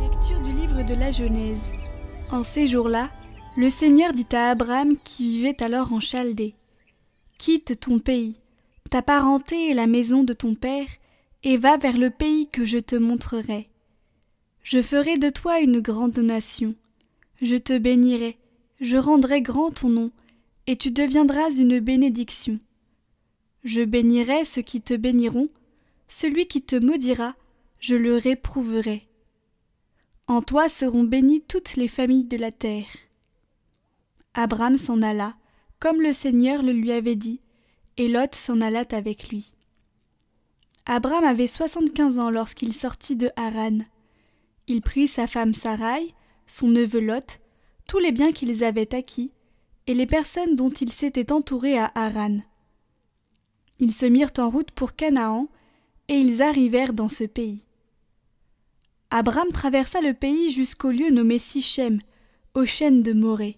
Lecture du livre de la Genèse. En ces jours-là, le Seigneur dit à Abraham qui vivait alors en Chaldée : « Quitte ton pays, ta parenté et la maison de ton père, et va vers le pays que je te montrerai. Je ferai de toi une grande nation. Je te bénirai, je rendrai grand ton nom, et tu deviendras une bénédiction. Je bénirai ceux qui te béniront, celui qui te maudira, je le réprouverai. En toi seront bénies toutes les familles de la terre. » Abraham s'en alla, comme le Seigneur le lui avait dit, et Lot s'en alla avec lui. Abraham avait 75 ans lorsqu'il sortit de Haran. Il prit sa femme Saraï, son neveu Lot, tous les biens qu'ils avaient acquis, et les personnes dont ils s'étaient entourés à Haran. Ils se mirent en route pour Canaan, et ils arrivèrent dans ce pays. Abraham traversa le pays jusqu'au lieu nommé Sichem, aux chênes de Morée.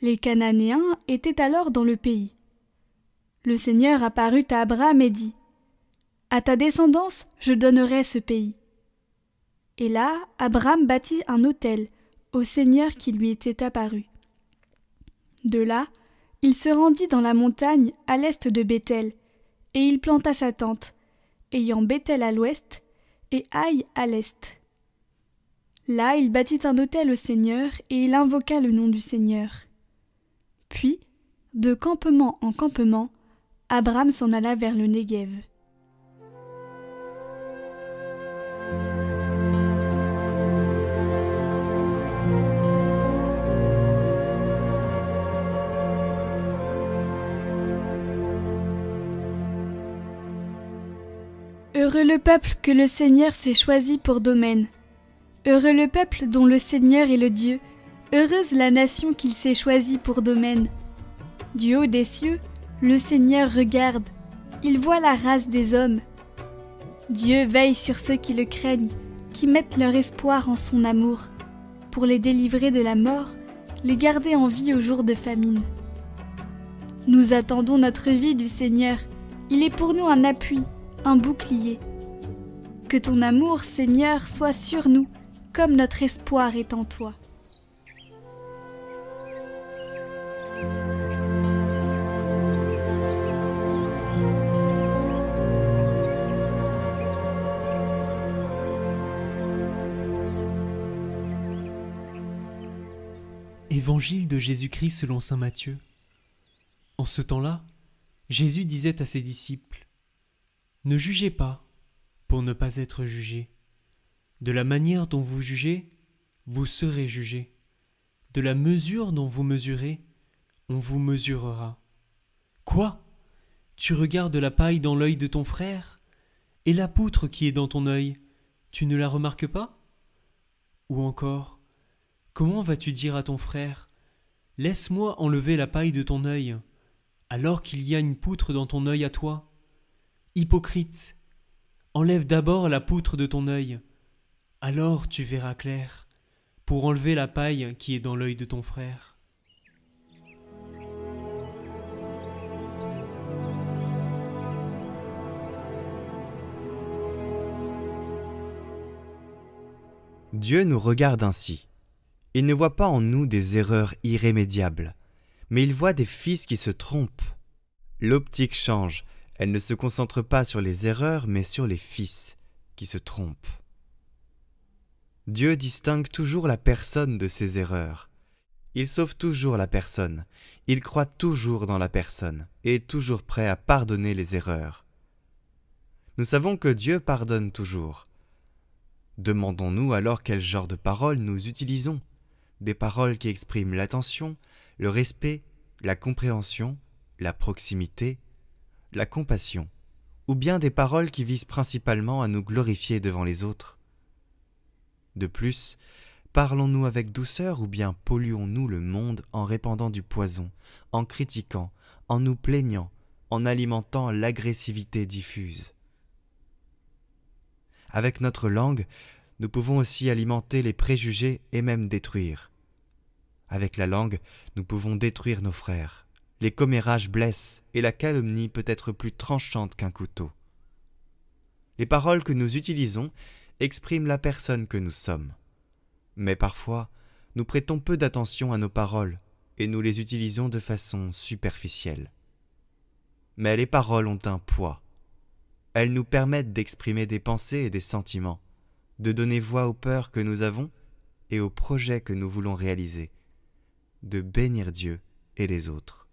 Les Cananéens étaient alors dans le pays. Le Seigneur apparut à Abraham et dit : « À ta descendance, je donnerai ce pays. » Et là, Abraham bâtit un autel au Seigneur qui lui était apparu. De là, il se rendit dans la montagne à l'est de Béthel, et il planta sa tente, ayant Béthel à l'ouest et Haï à l'est. Là, il bâtit un autel au Seigneur, et il invoqua le nom du Seigneur. Puis, de campement en campement, Abraham s'en alla vers le Néguev. Heureux le peuple que le Seigneur s'est choisi pour domaine. Heureux le peuple dont le Seigneur est le Dieu. Heureuse la nation qu'il s'est choisie pour domaine. Du haut des cieux, le Seigneur regarde. Il voit la race des hommes. Dieu veille sur ceux qui le craignent, qui mettent leur espoir en son amour, pour les délivrer de la mort, les garder en vie au jour de famine. Nous attendons notre vie du Seigneur. Il est pour nous un appui, un bouclier. Que ton amour, Seigneur, soit sur nous, comme notre espoir est en toi. Évangile de Jésus-Christ selon saint Matthieu. En ce temps-là, Jésus disait à ses disciples : « Ne jugez pas, pour ne pas être jugés. De la manière dont vous jugez, vous serez jugés. De la mesure dont vous mesurez, on vous mesurera. Quoi ? Tu regardes la paille dans l'œil de ton frère, et la poutre qui est dans ton œil, tu ne la remarques pas ? Ou encore, comment vas-tu dire à ton frère : laisse-moi enlever la paille de ton œil, alors qu'il y a une poutre dans ton œil à toi ? Hypocrite, enlève d'abord la poutre de ton œil, alors tu verras clair, pour enlever la paille qui est dans l'œil de ton frère. » Dieu nous regarde ainsi. Il ne voit pas en nous des erreurs irrémédiables, mais il voit des fils qui se trompent. L'optique change, elle ne se concentre pas sur les erreurs, mais sur les fils qui se trompent. Dieu distingue toujours la personne de ses erreurs. Il sauve toujours la personne, il croit toujours dans la personne et est toujours prêt à pardonner les erreurs. Nous savons que Dieu pardonne toujours. Demandons-nous alors quel genre de paroles nous utilisons. Des paroles qui expriment l'attention, le respect, la compréhension, la proximité, la compassion, ou bien des paroles qui visent principalement à nous glorifier devant les autres. De plus, Parlons-nous avec douceur ou bien polluons-nous le monde en répandant du poison, en critiquant, en nous plaignant, en alimentant l'agressivité diffuse? Avec notre langue, nous pouvons aussi alimenter les préjugés et même détruire. Avec la langue, nous pouvons détruire nos frères. Les commérages blessent et la calomnie peut être plus tranchante qu'un couteau. Les paroles que nous utilisons expriment la personne que nous sommes. Mais parfois, nous prêtons peu d'attention à nos paroles et nous les utilisons de façon superficielle. Mais les paroles ont un poids. Elles nous permettent d'exprimer des pensées et des sentiments, de donner voix aux peurs que nous avons et aux projets que nous voulons réaliser, de bénir Dieu et les autres.